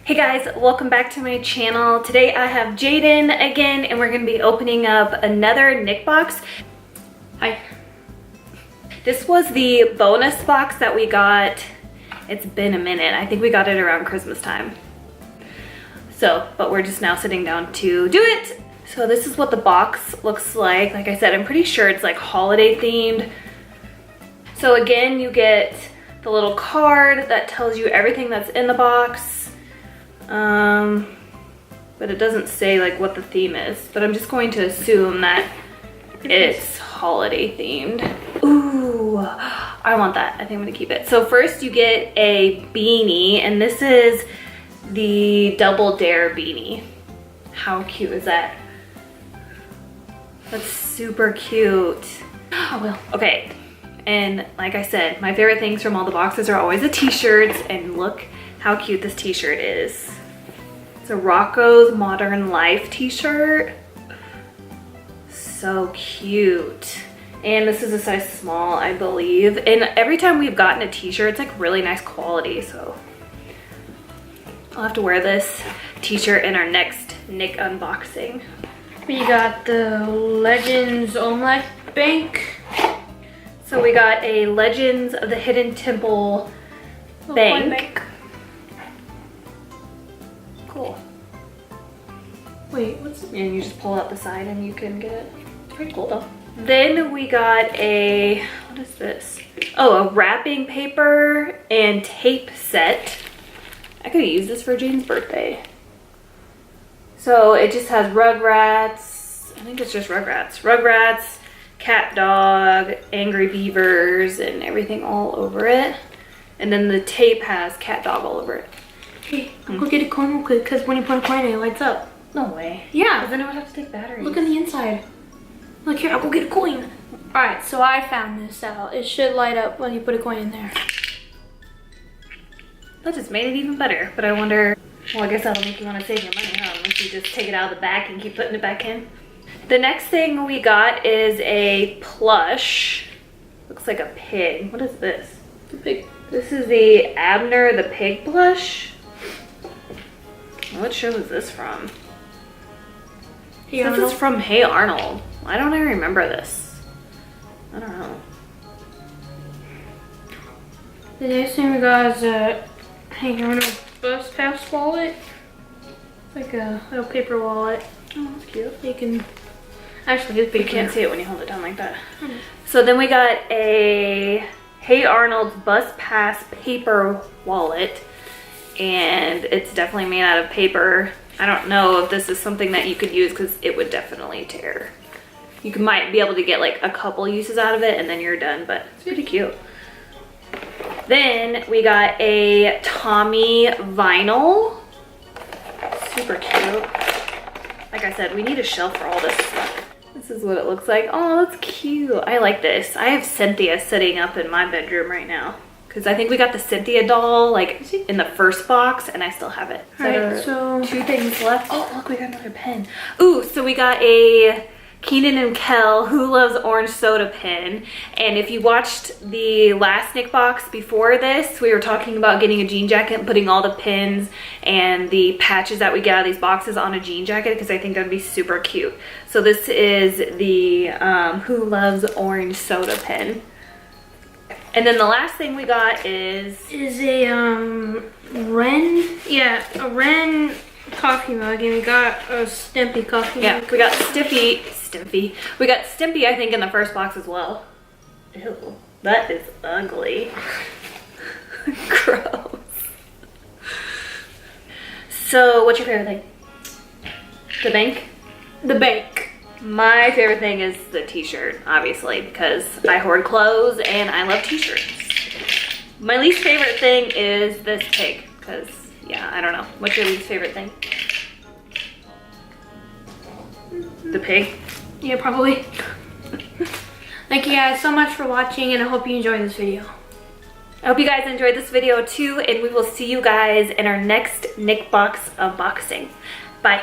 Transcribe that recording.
Hey guys, welcome back to my channel. Today I have Jaden again and we're going to be opening up another Nick box. Hi. This was the bonus box that we got. It's been a minute. I think we got it around Christmas time. But we're just now sitting down to do it. So this is what the box looks like. Like I said, I'm pretty sure it's like holiday themed. So again, you get the little card that tells you everything that's in the box. But it doesn't say like what the theme is, but I'm just going to assume that it's holiday themed. Ooh, I want that. I think I'm gonna keep it. So first you get a beanie, and this is the Double Dare beanie. How cute is that? That's super cute. Oh well. Okay, and like I said, my favorite things from all the boxes are always the t-shirts, and look how cute this t-shirt is. It's a Rocco's Modern Life t-shirt. So cute. And this is a size small, I believe. And every time we've gotten a t-shirt, it's like really nice quality, so I'll have to wear this t-shirt in our next Nick unboxing. We got the Legends Own Life Bank. So we got a Legends of the Hidden Temple bank. Cool. Wait, what's it? And you just pull out the side and you can get it. It's pretty cool though. Then we got a, what is this? Oh, a wrapping paper and tape set. I could have used this for Jane's birthday. So it just has Rugrats. I think it's just Rugrats. Rugrats, Cat Dog, Angry Beavers, and everything all over it. And then the tape has Cat Dog all over it. Hey, I'll go get a coin real quick, because when you put a coin in, it lights up. No way. Yeah. Because then I would have to take batteries. Look on the inside. Look here, I'll go get a coin. Alright, so I found this out. It should light up when you put a coin in there. That just made it even better. But I wonder, well, I guess that'll make you want to save your money, huh? Unless you just take it out of the bag and keep putting it back in. The next thing we got is a plush. Looks like a pig. What is this? The pig. This is the Abner the Pig plush. What show is this from? Hey, this is from Hey Arnold. Why don't I remember this? I don't know. The next thing we got is a Hey Arnold bus pass wallet. It's like a little paper wallet. Oh, that's cute. You can actually it's big. You can't see it when you hold it down like that. So then we got a Hey Arnold's bus pass paper wallet, and it's definitely made out of paper. I don't know if this is something that you could use because it would definitely tear. You might be able to get like a couple uses out of it and then you're done, but it's pretty cute. Then we got a Tommy vinyl. Super cute. Like I said, we need a shelf for all this stuff. This is what it looks like. Oh, that's cute. I like this. I have Cynthia sitting up in my bedroom right now. Because I think we got the Cynthia doll like in the first box and I still have it. Alright, so 2 things left. Oh, look, we got another pen. Ooh, so we got a Keenan and Kel Who Loves Orange Soda pen. And if you watched the last Nick box before this, we were talking about getting a jean jacket and putting all the pins and the patches that we get out of these boxes on a jean jacket because I think that'd be super cute. So this is the Who Loves Orange Soda pen. And then the last thing we got is a Ren. Yeah, a Ren coffee mug, and we got a Stimpy coffee mug. Yeah, we got Stimpy. We got Stimpy, I think, in the first box as well. Ew, that is ugly. Gross. So, what's your favorite thing? The bank? The bank. My favorite thing is the t-shirt, obviously, because I hoard clothes and I love t-shirts. My least favorite thing is this pig, because, yeah, I don't know. What's your least favorite thing? The pig? Yeah, probably. Thank you guys so much for watching, and I hope you enjoyed this video. I hope you guys enjoyed this video too, and we will see you guys in our next Nick box unboxing. Bye.